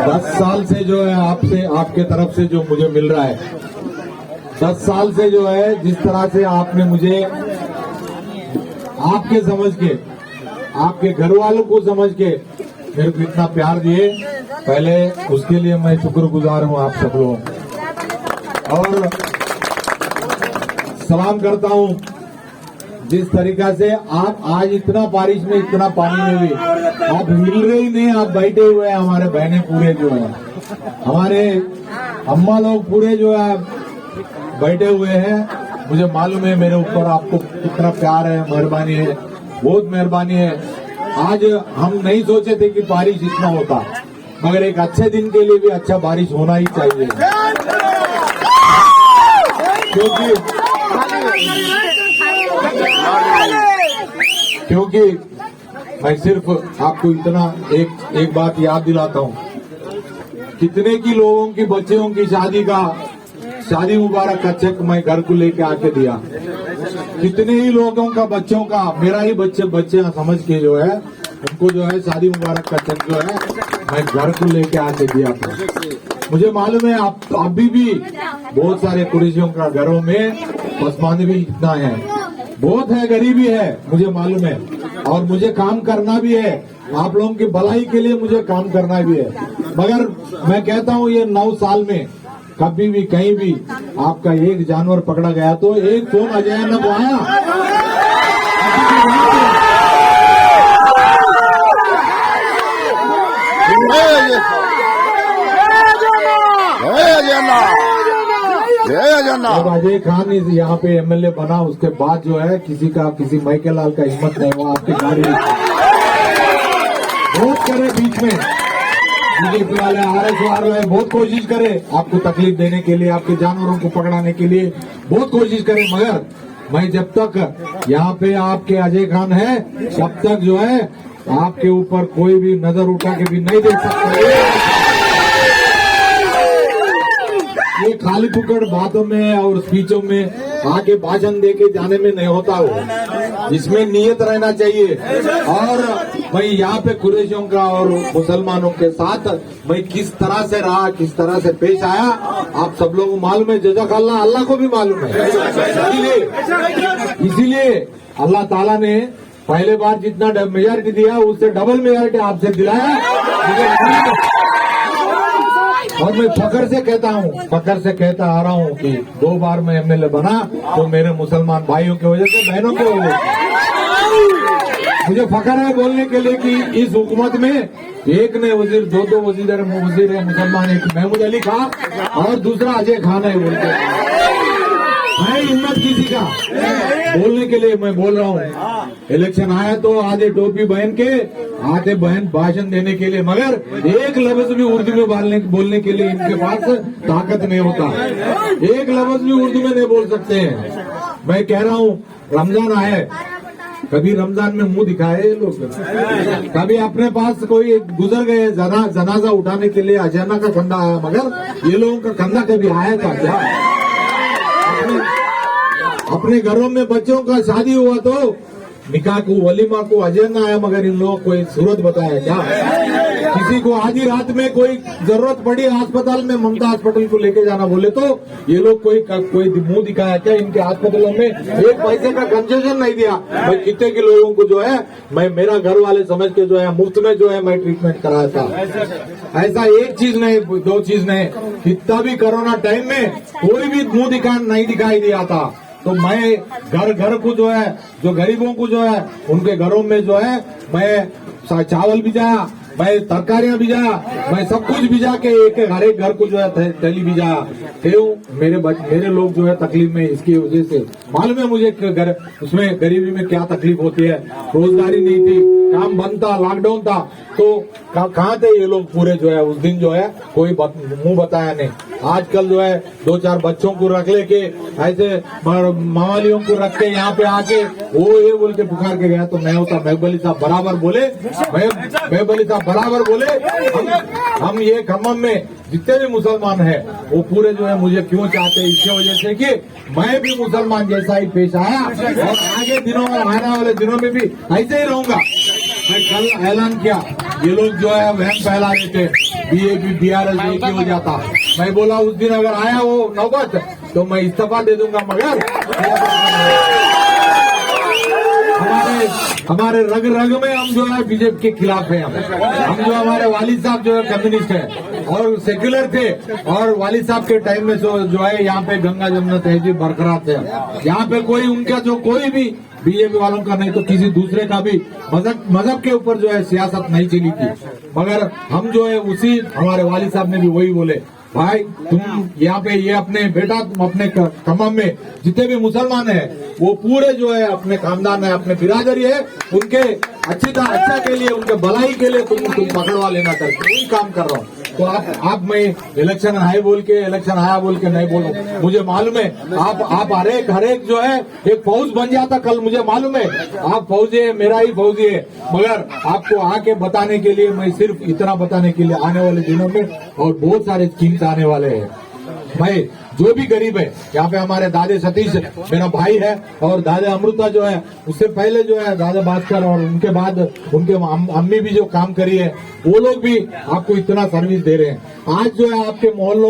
10 साल से जो है आपसे, आपके तरफ से जो मुझे मिल रहा है, 10 साल से जो है जिस तरह से आपने मुझे आपके समझ के, आपके घर वालों को समझ के मेरे को इतना प्यार दिए, पहले उसके लिए मैं शुक्रगुजार हूं आप सब लोगों को। और सलाम करता हूं जिस तरीका से आप आज इतना बारिश में, इतना पानी में भी आप हिल रहे ही नहीं, आप बैठे हुए हैं। हमारे बहनें पूरे जो है, हमारे अम्मा लोग पूरे जो है बैठे हुए हैं। मुझे मालूम है मेरे ऊपर आपको कितना प्यार है, मेहरबानी है, बहुत मेहरबानी है। आज हम नहीं सोचे थे कि बारिश इतना होता, मगर एक अच्छे दिन के लिए भी अच्छा बारिश होना ही चाहिए, क्योंकि मैं सिर्फ आपको इतना एक बात याद दिलाता हूँ, कितने की लोगों की बच्चियों की शादी मुबारक का चेक मैं घर को लेके आके दिया, कितने ही लोगों का बच्चों का, मेरा ही बच्चे समझ के जो है उनको जो है शादी मुबारक का चेक जो है मैं घर को लेके आके दिया था। मुझे मालूम है आप अभी भी बहुत सारे कुरैशियों का घरों में पसमानदगी भी इतना है, बहुत है, गरीबी है, मुझे मालूम है। और मुझे काम करना भी है, आप लोगों की भलाई के लिए मुझे काम करना भी है। मगर मैं कहता हूँ ये 9 साल में कभी भी कहीं भी आपका एक जानवर पकड़ा गया तो एक फोन अजय न को आया, जब अजय खान यहाँ पे एमएलए बना उसके बाद जो है किसी माइकल लाल का हिम्मत नहीं हुआ आपकी गाड़ी बहुत करे, बीच में बीजेपी वाले RS वाले बहुत कोशिश करे आपको तकलीफ देने के लिए, आपके जानवरों को पकड़ाने के लिए बहुत कोशिश करे, मगर मैं जब तक यहाँ पे आपके अजय खान है तब तक जो है आपके ऊपर कोई भी नजर उठा के भी नहीं देख सकता। ये खाली फुकड़ बातों में और स्पीचों में आके भाषण देके जाने में नहीं होता हो, इसमें नियत रहना चाहिए। और मैं यहाँ पे कुरैशियों का और मुसलमानों के साथ मैं किस तरह से रहा, किस तरह से पेश आया, आप सब लोगों को मालूम है, जज़ाकल्लाह, अल्लाह को भी मालूम है। इसीलिए अल्लाह ताला ने पहले बार जितना मेजॉरिटी दिया उससे डबल मेजॉरिटी आपसे दिलाया। और मैं फकर से कहता आ रहा हूँ कि 2 बार मैं एमएलए बना तो मेरे मुसलमान भाइयों की वजह से, बहनों की वजह से मुझे फकर है बोलने के लिए कि इस हुकूमत में एक ने वजीर, 2 वजीर है मुसलमान, एक महमूद अली खान और दूसरा अजय खान है बोलते है। हिम्मत किसी का बोलने के लिए मैं बोल रहा हूँ। इलेक्शन आया तो आधे टोपी बहन के, आधे बहन भाषण देने के लिए, मगर एक लफ्ज भी उर्दू में बोलने के लिए इनके पास ताकत नहीं होता, एक लफ्ज भी उर्दू में नहीं बोल सकते हैं। मैं कह रहा हूँ रमजान आए, कभी रमजान में मुंह दिखाए ये लोग, कभी अपने पास कोई गुजर गए जनाजा उठाने के लिए अचानक का कंधा आया, मगर ये लोगों का कंधा कभी आया था क्या? अपने घरों में बच्चों का शादी हुआ तो निकाह को, वलीमा को अजय न आया, मगर इन लोगों को कोई सूरत बताया क्या? किसी को आधी रात में कोई जरूरत पड़ी अस्पताल में, ममता अस्पताल को लेके जाना बोले तो ये लोग कोई मुंह दिखाया क्या? इनके अस्पतालों में एक पैसे का कंसेशन नहीं दिया। मैं कितने के लोगों को जो है मैं मेरा घर वाले समझ के जो है मुफ्त में जो है मैं ट्रीटमेंट कराया था। ऐसा एक चीज नहीं, 2 चीज नहीं, कितना भी कोरोना टाइम में कोई भी मुंह नहीं दिखाई दिया था। तो मैं घर को जो है, जो गरीबों को जो है उनके घरों में जो है मैं चावल भिजाया, मैं तरकारियां भिजाया, मैं सब कुछ भिजा के हर एक घर को जो है थैली भिजाया। क्यों? मेरे लोग जो है तकलीफ में, इसकी वजह से मालूम है मुझे उसमें गरीबी में क्या तकलीफ होती है। रोजगारी नहीं थी, काम बंद था, लॉकडाउन था, तो कहाँ थे ये लोग पूरे जो है उस दिन जो है कोई मुंह बताया नहीं। आजकल जो है 2-4 बच्चों को रख लेके, ऐसे मवालियों को रख के यहाँ पे आके वो ये बोल के पुकार के गया तो मैं होता महबूब अली साहब बराबर बोले, महबूब अली साहब बराबर बोले, हम ये खम्मम में जितने भी मुसलमान हैं वो पूरे जो है मुझे क्यों चाहते हैं, इसकी वजह से कि मैं भी मुसलमान जैसा ही पेश आया और आगे दिनों में, आने वाले दिनों में भी ऐसे ही रहूंगा। मैं कल ऐलान किया, ये लोग जो है वहम फैला रहे थे बीजेपी बीआरएस एक ही हो जाता। मैं बोला उस दिन अगर आया वो नौबत तो मैं इस्तीफा दे दूंगा, मगर हमारे रग रग में हम जो है बीजेपी के खिलाफ है। हम जो हमारे वालिद साहब जो है कम्युनिस्ट है और सेक्युलर थे, और वालिद साहब के टाइम में जो है यहाँ पे गंगा जमुना तहजीब बरकरार थे। यहाँ पे कोई उनका जो कोई भी बीजेपी वालों का नहीं तो किसी दूसरे का भी मजहब के ऊपर जो है सियासत नहीं चली थी, मगर हम जो है उसी हमारे वालिद साहब ने भी वही बोले, भाई तुम यहाँ पे ये अपने बेटा तुम अपने तमाम में जितने भी मुसलमान हैं वो पूरे जो है अपने खानदान है, अपने बिरादरी है, उनके अच्छा के लिए, उनके भलाई के लिए तुम पकड़वा लेना करके यही काम कर रहा हूँ। तो आप मैं इलेक्शन आया बोल के नहीं बोल रहा हूँ। मुझे मालूम है आप हर एक जो है एक फौज बन जाता कल, मुझे मालूम है आप फौजी है, मेरा ही फौजी है, मगर आपको आके बताने के लिए, मैं सिर्फ इतना बताने के लिए आने वाले दिनों में और बहुत सारे स्कीम्स आने वाले हैं। भाई जो भी गरीब है यहाँ पे, हमारे दादे सतीश मेरा भाई है और दादा अमृता जो है, उससे पहले जो है दादा भास्कर और उनके बाद उनके अम्मी भी जो काम करी है, वो लोग भी आपको इतना सर्विस दे रहे हैं। आज जो है आपके मोहल्लों